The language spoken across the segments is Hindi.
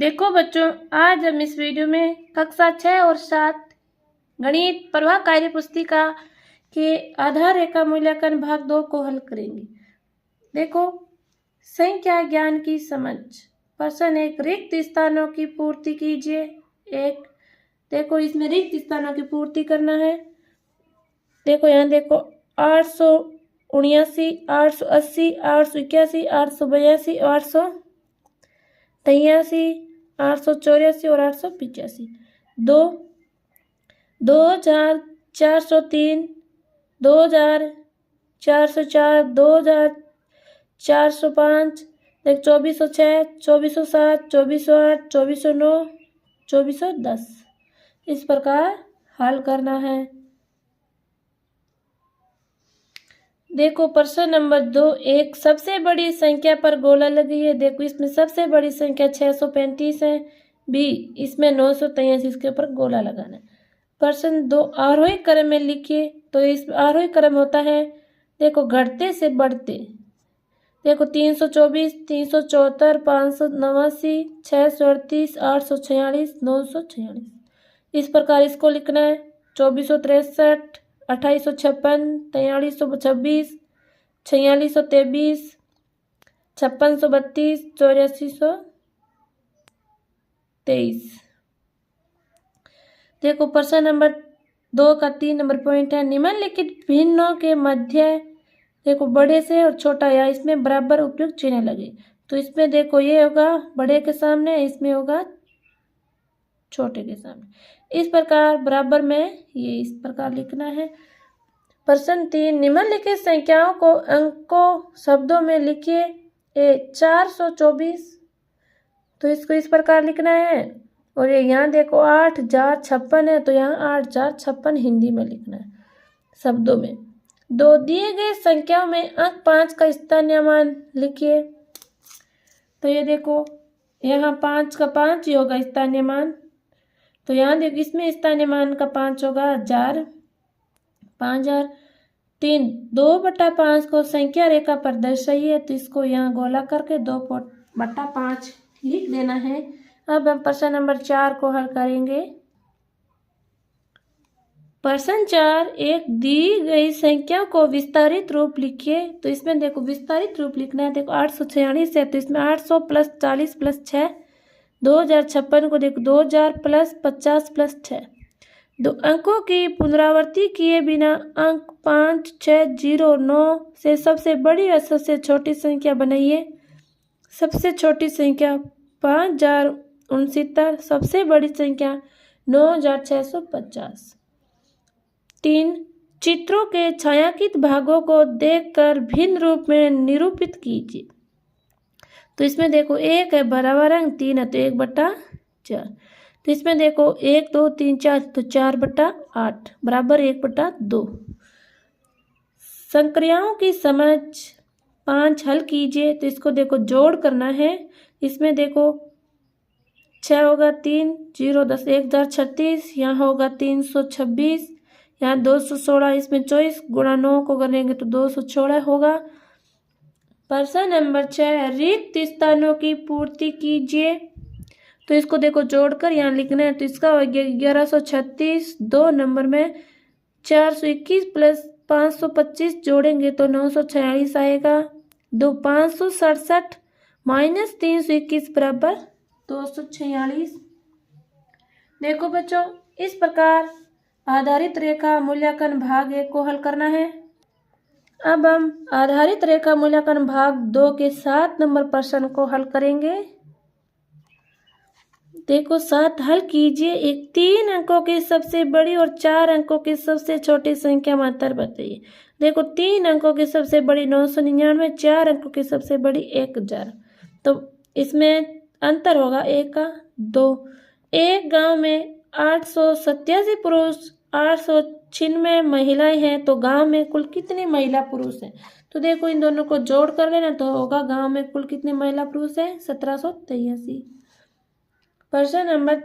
देखो बच्चों, आज हम इस वीडियो में कक्षा 6 और 7 गणित प्रवाह कार्य पुस्तिका के आधार रेखा मूल्यांकन भाग 2 को हल करेंगे। देखो, संख्या ज्ञान की समझ। प्रश्न 1, रिक्त स्थानों की पूर्ति कीजिए। देखो इसमें रिक्त स्थानों की पूर्ति करना है। देखो यहाँ देखो 879, 880, 881, 882, 883, 884 और 885। 2403, 2404, 2405, 2406, 2407, 2408, 2409, 2410 इस प्रकार हल करना है। देखो प्रश्न नंबर 2, एक सबसे बड़ी संख्या पर गोला लगी है। देखो इसमें सबसे बड़ी संख्या 635 है। बी इसमें 983, इसके ऊपर गोला लगाना है। प्रश्न 2, आरोही क्रम में लिखिए। तो इस आरोही क्रम होता है, देखो घटते से बढ़ते। देखो 324, 374, 589, 638, 846, 946 इस प्रकार इसको लिखना है। 2463, 2856, 4326, 4623, 5632, 8423। देखो प्रश्न नंबर 2 का 3 नंबर पॉइंट है, निम्नलिखित भिन्नों के मध्य देखो बड़े से और छोटा या इसमें बराबर उपयुक्त चिन्ह लगे। तो इसमें देखो ये होगा बड़े के सामने, इसमें होगा छोटे के सामने। इस प्रकार बराबर में ये इस प्रकार लिखना है। प्रश्न 3, निम्नलिखित संख्याओं को अंकों शब्दों में लिखिए। 424, तो इसको इस प्रकार लिखना है। और ये यहाँ देखो 8056 है, तो यहाँ 8056 हिंदी में लिखना है शब्दों में। 2, दिए गए संख्याओं में अंक 5 का स्थानीय मान लिखिए। तो ये देखो यहाँ 5 का 5 ही होगा स्थानीय मान। तो यहाँ देखो इसमें स्थानीय मान का 5 होगा 1000, 5000। 3, 2/5 को संख्या रेखा पर दर्शाइए। तो इसको यहाँ गोला करके 2/5 लिख देना है। अब हम प्रश्न नंबर 4 को हल करेंगे। प्रश्न 4, एक दी गई संख्या को विस्तारित रूप लिखिए। तो इसमें देखो विस्तारित रूप लिखना है। देखो 846 है, तो इसमें 800 + 40 + 6। 2056 को देखो 2000 + 50 + 6। 2 अंकों की पुनरावृत्ति किए बिना अंक 5, 6, 0, 9 से सबसे बड़ी और सबसे छोटी संख्या बनाइए। सबसे छोटी संख्या 5069, सबसे बड़ी संख्या 9650। 3, चित्रों के छायांकित भागों को देखकर भिन्न रूप में निरूपित कीजिए। तो इसमें देखो 1 है बराबर अंक, 3 है तो 1/4। तो इसमें देखो 1, 2, 3, 4 तो 4/8 बराबर 1/2। संक्रियाओं की समझ 5 हल कीजिए। तो इसको देखो जोड़ करना है। इसमें देखो 6 होगा 3, 0, 10, 1036, यहाँ होगा 326, यहाँ 216, इसमें 24 × 9 को करेंगे तो 216 होगा। प्रश्न नंबर 6, रिक्त स्थानों की पूर्ति कीजिए। तो इसको देखो जोड़कर यहाँ लिखना है। तो इसका हो गया 1136। 2 नंबर में 421 + 525 जोड़ेंगे तो 946 आएगा। 2, 567 - 321 बराबर 246। देखो बच्चों, इस प्रकार आधारित रेखा मूल्यांकन भाग 1 को हल करना है। अब हम आधारित रेखा मूल्यांकन भाग 2 के 7 नंबर प्रश्न को हल करेंगे। देखो 7 हल कीजिए। एक 3 अंकों की सबसे बड़ी और 4 अंकों की सबसे छोटी संख्या में अंतर बताइए। देखो 3 अंकों की सबसे बड़ी 999, 4 अंकों की सबसे बड़ी 1000। तो इसमें अंतर होगा 1 का 2। एक गांव में 887 पुरुष, 896 महिलाएं हैं। तो गांव में कुल कितने महिला पुरुष हैं? तो देखो इन दोनों को जोड़ कर लेना, तो होगा गांव में कुल कितने महिला पुरुष हैं? 1783। प्रश्न नंबर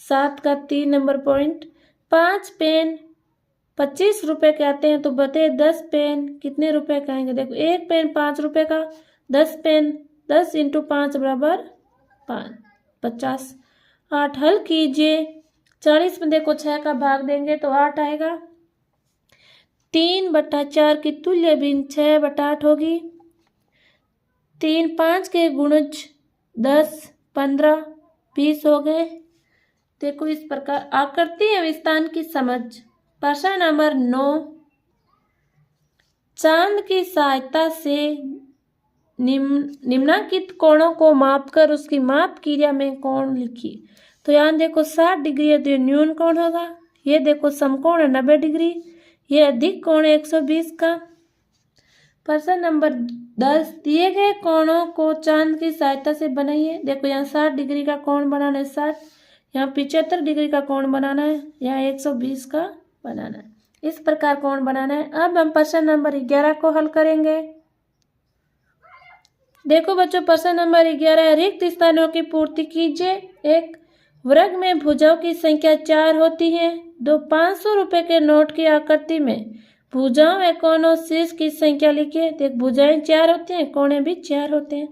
7 का 3 नंबर पॉइंट, 5 पेन 25 रुपए के आते हैं। तो बताइए 10 पेन कितने रुपए का आएंगे? देखो 1 पेन 5 रुपए का, 10 पेन 10 × 5 बराबर 5। 50। 8 हल कीजिए। 40 में देखो 6 का भाग देंगे तो 8 आएगा। 3/4 की तुल्य भिन्न 6/8 होगी। 3 5 के गुणज 10 15 20 हो गए। देखो इस प्रकार आकृति एवं स्थान की समझ। प्रश्न नंबर 9, चांद की सहायता से निम्नलिखित कोणों को मापकर उसकी माप क्रिया में कोण लिखिए। तो यहाँ देखो 60 डिग्री है तो ये न्यून कोण होगा। ये देखो समकोण है 90 डिग्री। ये अधिक कोण है 120 का। प्रश्न नंबर 10, दिए गए कोणों को चांद की सहायता से बनाइए। देखो यहाँ 60 डिग्री का कोण बनाना है 60, यहाँ 75 डिग्री का कोण बनाना है, यहाँ 120 का बनाना है। इस प्रकार कोण बनाना है। अब हम प्रश्न नंबर 11 को हल करेंगे। देखो बच्चों प्रश्न नंबर 11, रिक्त स्थानों की पूर्ति कीजिए। एक वर्ग में भुजाओं की संख्या 4 होती है। दो 500 रुपए के नोट की आकृति में भुजाओं व कोणों शीर्ष की संख्या लिखिए। देख भुजाएं 4 होती हैं, कोणे भी 4 होते हैं।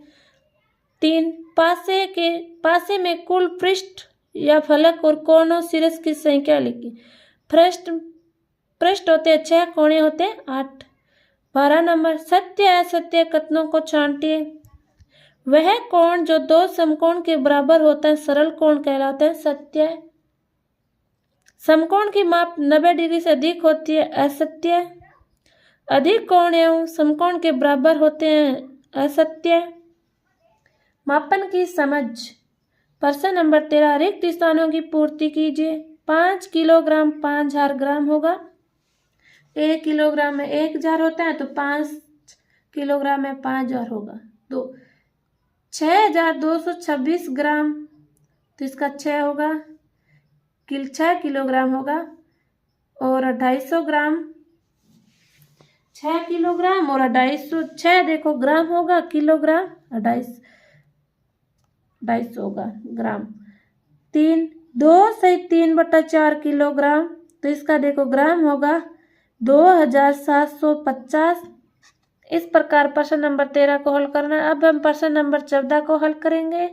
3 पासे में कुल पृष्ठ या फलक और कोणों शीर्ष की संख्या लिखिए। पृष्ठ होते हैं 6, कोणे होते हैं 8। 12 नंबर, सत्य असत्य कथनों को छांटिए। वह कोण जो दो समकोण के बराबर होता है सरल कोण कहलाता है सत्य। समकोण की माप 90 डिग्री से अधिक होती है असत्य। अधिक कोण एवं समकोण के बराबर होते हैं असत्य। मापन की समझ। प्रश्न नंबर 13, रिक्त स्थानों की पूर्ति कीजिए। 5 किलोग्राम 5000 ग्राम होगा। 1 किलोग्राम में 1000 होता है तो 5 किलोग्राम में 5000 होगा। 2 6226 ग्राम तो इसका 6 होगा। 6 किलोग्राम होगा। और 250 ग्राम, 6 किलोग्राम और 250, 6 देखो ग्राम होगा, किलोग्राम 250 होगा ग्राम। 2 से 3/4 किलोग्राम तो इसका देखो ग्राम होगा 2750। इस प्रकार प्रश्न नंबर 13 को हल करना है। अब हम प्रश्न नंबर 14 को हल करेंगे।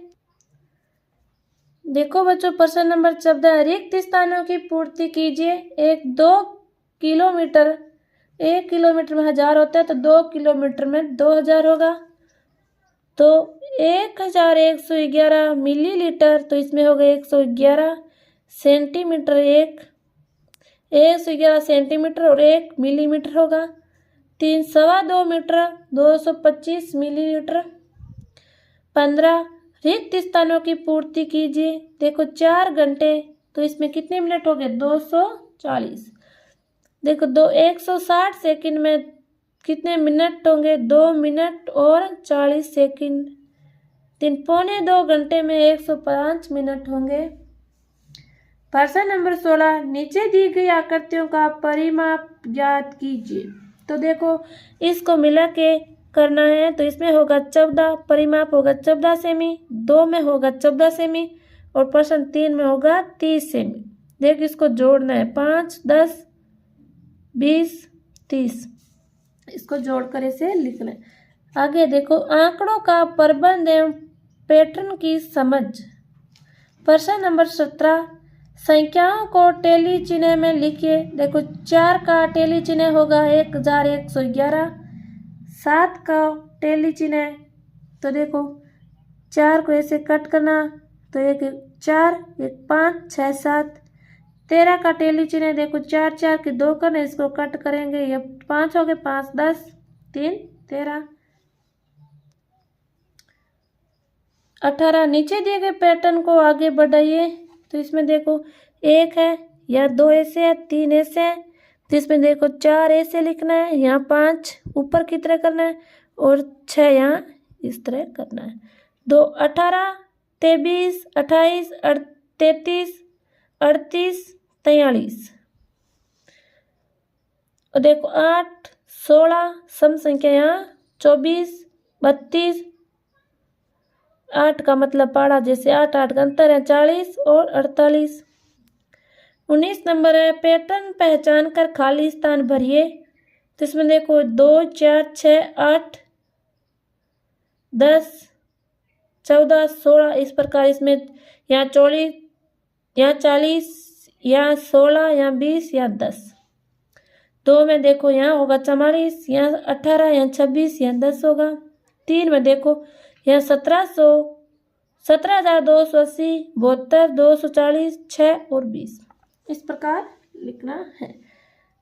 देखो बच्चों प्रश्न नंबर 14, रिक्त स्थानों की पूर्ति कीजिए। 1 किलोमीटर 1 किलोमीटर में 1000 होता है तो 2 किलोमीटर में 2000 होगा। तो 1111 मिलीलीटर तो इसमें होगा 111 सेंटीमीटर। 111 सेंटीमीटर और 1 मिलीमीटर होगा। 3 सवा 2 मीटर 225 मिलीलीटर। 15, रिक्त स्थानों की पूर्ति कीजिए। देखो 4 घंटे तो इसमें कितने मिनट हो गए 240। देखो 160 सेकंड में कितने मिनट होंगे 2 मिनट और 40 सेकंड। 3 पौने 2 घंटे में 105 मिनट होंगे। प्रश्न नंबर 16, नीचे दी गई आकृतियों का परिमाप ज्ञात कीजिए। तो देखो इसको मिला के करना है तो इसमें होगा 14, परिमाप होगा 14 सेमी। 2 में होगा 14 सेमी और प्रश्न 3 में होगा 30 सेमी। देख इसको जोड़ना है 5 10 20 30, इसको जोड़कर इसे लिखना है। आगे देखो आंकड़ों का प्रबंध एवं पैटर्न की समझ। प्रश्न नंबर 17, संख्याओं को टेली चिन्ह में लिखिए। देखो 4 का टेली चिन्ह होगा 1111। 7 का टेली चिन्ह तो देखो 4 को ऐसे कट करना तो 1 4 1 5 6 7। 13 का टेली चिन्ह देखो 4 4 के 2 करना, इसको कट करेंगे ये 5 हो गए 5 10 3 13। 18, नीचे दिए गए पैटर्न को आगे बढ़ाइए। तो इसमें देखो 1 है या 2 ऐसे है 3 ऐसे है तो इसमें देखो 4 ऐसे लिखना है, यहाँ 5 ऊपर की तरह करना है और 6 यहाँ इस तरह करना है। 2 18 23 28 33 38 43 और देखो 8 16 सम संख्या यहाँ 24 32। 8 का मतलब पाड़ा जैसे 8 8 का अंतर है 40 और 48। 19 नंबर है पैटर्न पहचान कर खाली स्थान भरिए। तो इसमें देखो 2 4 6 8 10 14, 16 इस प्रकार इसमें यहाँ 40, यहाँ 40, यहाँ 16, यहाँ 20, यहाँ 10। 2 में देखो यहाँ होगा 44, यहाँ 18, यहाँ 26, यहाँ 10 होगा। 3 में देखो यहाँ 1700, 17,280, 72, 240, 6 और 20 इस प्रकार लिखना है।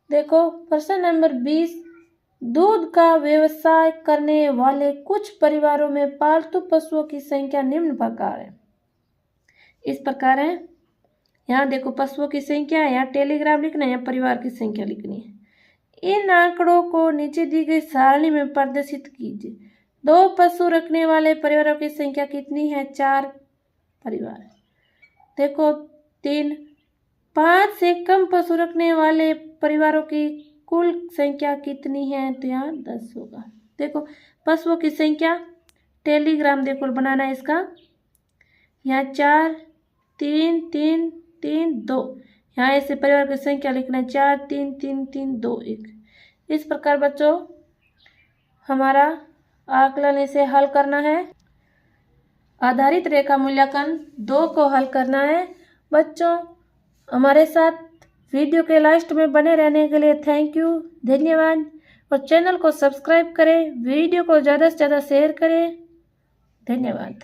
देखो प्रश्न नंबर 20, दूध का व्यवसाय करने वाले कुछ परिवारों में पालतू पशुओं की संख्या निम्न प्रकार है। इस प्रकार है, यहाँ देखो पशुओं की संख्या है, यहाँ टेलीग्राम लिखना है, यहाँ परिवार की संख्या लिखनी है। इन आंकड़ों को नीचे दी गई सारणी में प्रदर्शित कीजिए। 2 पशु रखने वाले परिवारों की संख्या कितनी है? 4 परिवार। देखो 3, 5 से कम पशु रखने वाले परिवारों की कुल संख्या कितनी है? तो यहाँ 10 होगा। देखो पशुओं की संख्या टेलीग्राम देखो बनाना है इसका। यहाँ 4, 3, 3, 3, 2। यहाँ ऐसे परिवार की संख्या लिखना है 4, 3, 3, 3, 2, 1। इस प्रकार बच्चों हमारा आकलन इसे हल करना है। आधारित रेखा मूल्यांकन 2 को हल करना है। बच्चों हमारे साथ वीडियो के लास्ट में बने रहने के लिए थैंक यू, धन्यवाद। और चैनल को सब्सक्राइब करें, वीडियो को ज़्यादा से ज़्यादा शेयर करें। धन्यवाद।